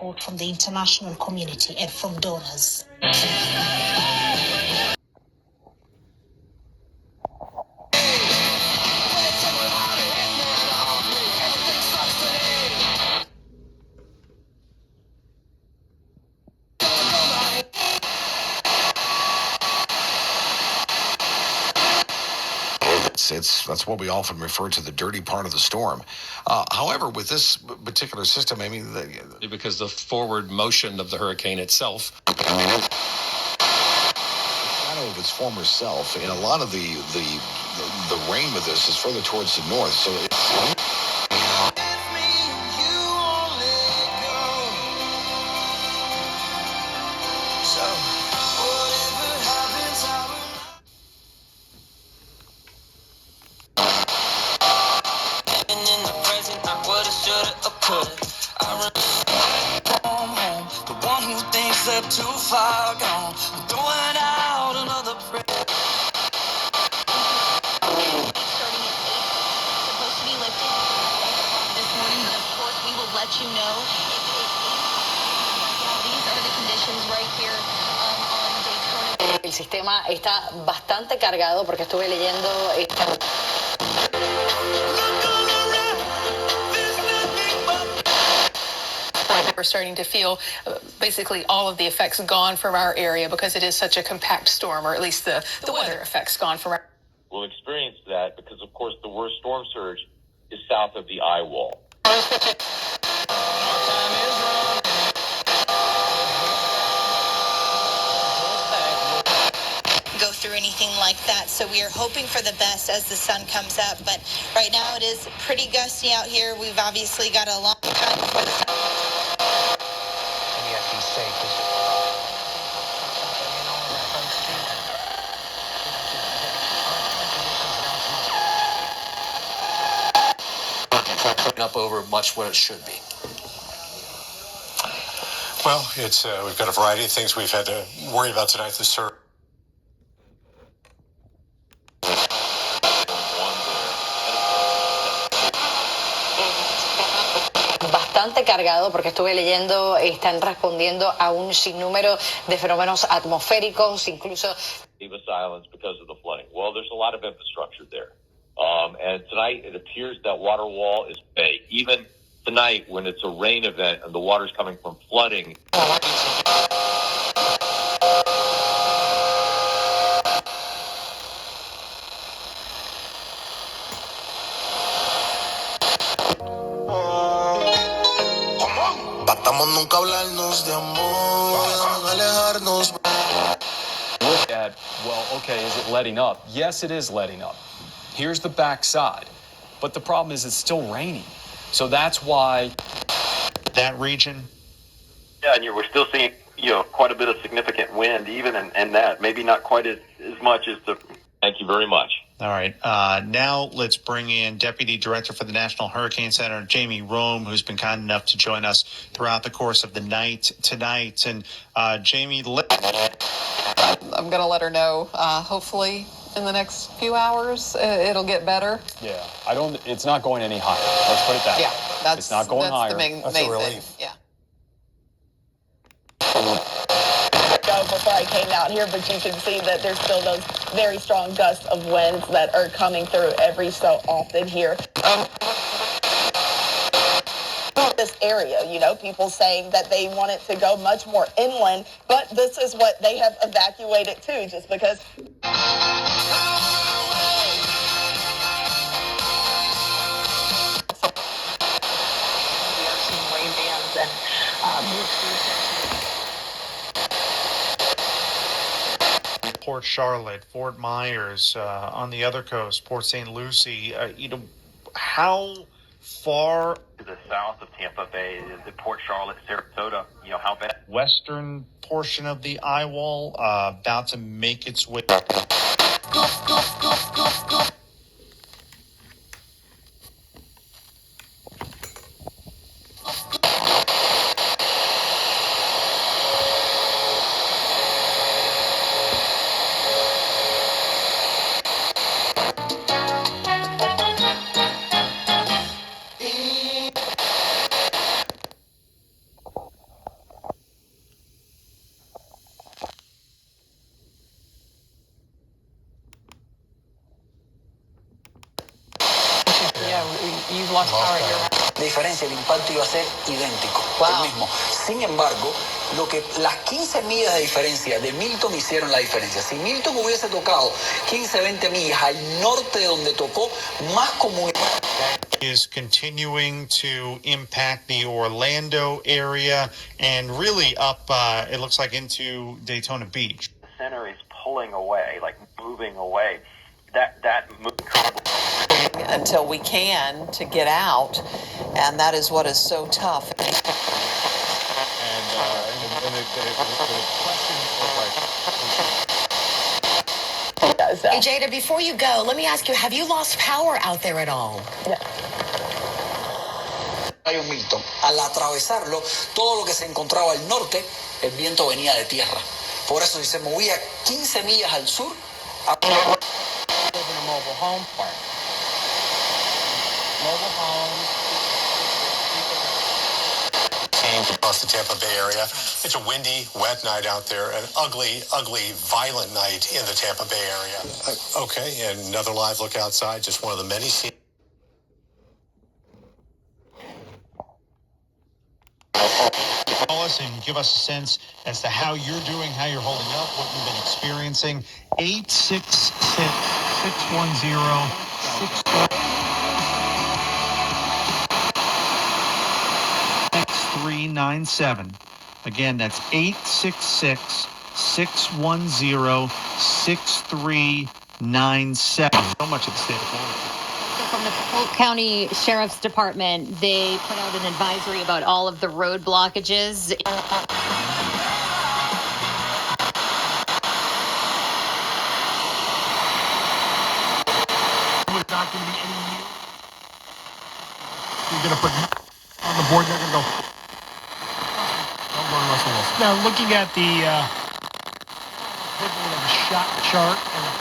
support from the international community and from donors. That's what we often refer to the dirty part of the storm. However, with this particular system, I mean, because the forward motion of the hurricane itself, the shadow of its former self, and a lot of the rain with this is further towards the north. So it's. The one who thinks they're too far gone, I'm throwing out another prayer. Starting at 8, supposed to be lifted this morning, but of course we will let you know if these are the conditions right here on Daytona. El sistema está bastante cargado porque estuve leyendo We're starting to feel basically all of the effects gone from our area because it is such a compact storm, or at least the weather effects gone from our. We'll experience that because, of course, the worst storm surge is south of the eye wall. Go through anything like that, so we are hoping for the best as the sun comes up, but right now it is pretty gusty out here. We've obviously got a long time before the sun. up over much what it should be. Well, it's we've got a variety of things we've had to worry about tonight. The surge. Bastante cargado porque estuve leyendo, están respondiendo a un sinnúmero de fenómenos atmosféricos, incluso. Islands because of the flooding. Well, there's a lot of infrastructure there. And tonight it appears that water wall is big. Even tonight when it's a rain event and the water's coming from flooding. Batamos nunca hablarnos de amor, alejarnos. Look at, well, okay, is it letting up? Yes, it is letting up. Here's the backside. But the problem is it's still raining. So that's why that region. Yeah, and we're still seeing, quite a bit of significant wind, even in that. Maybe not quite as much as the. Thank you very much. All right. Now let's bring in Deputy Director for the National Hurricane Center, Jamie Rome, who's been kind enough to join us throughout the course of the night tonight. And Jamie, I'm going to let her know, hopefully in the next few hours, it'll get better. Yeah, it's not going any higher. Let's put it that way. It's not going higher. The main thing. Yeah. Before I came out here, but you can see that there's still those very strong gusts of winds that are coming through every so often here. This area, people saying that they want it to go much more inland, but this is what they have evacuated too, just because. We are seeing rain bands and Port Charlotte, Fort Myers, on the other coast, Port St. Lucie. How far to the south of Tampa Bay, the Port Charlotte, Sarasota, how bad? Western portion of the eye wall about to make its way. lost power at your house. La diferencia, el impacto iba a ser idéntico, el mismo. Sin embargo, lo que las 15 millas de diferencia de Milton hicieron la diferencia. Si Milton hubiese tocado 15, 20 millas al norte de donde tocó, más comunidad. Is continuing to impact the Orlando area and really up, it looks like, into Daytona Beach. The center is pulling away, like moving away. That until we can to get out, and that is what is so tough. And the question Hey, Jada, before you go, let me ask you, have you lost power out there at all? Milton, al atravesarlo, todo lo que se encontraba al norte, el viento venía de tierra. Por eso si se movía 15 millas al sur, a mobile home park. Mobile homes. Across the Tampa Bay area. It's a windy, wet night out there, an ugly, violent night in the Tampa Bay area. Okay, and another live look outside, just one of the many scenes. Call us and give us a sense as to how you're doing, how you're holding up, what you've been experiencing. 866-610-6397. Again, that's 866-610-6397. So much of the state of Florida. From the Polk County Sheriff's Department, they put out an advisory about all of the road blockages. There's not going to be any new. You're going to put on the board. They're going to go. Don't go to Russell Wilson. Now, looking at the shot chart and the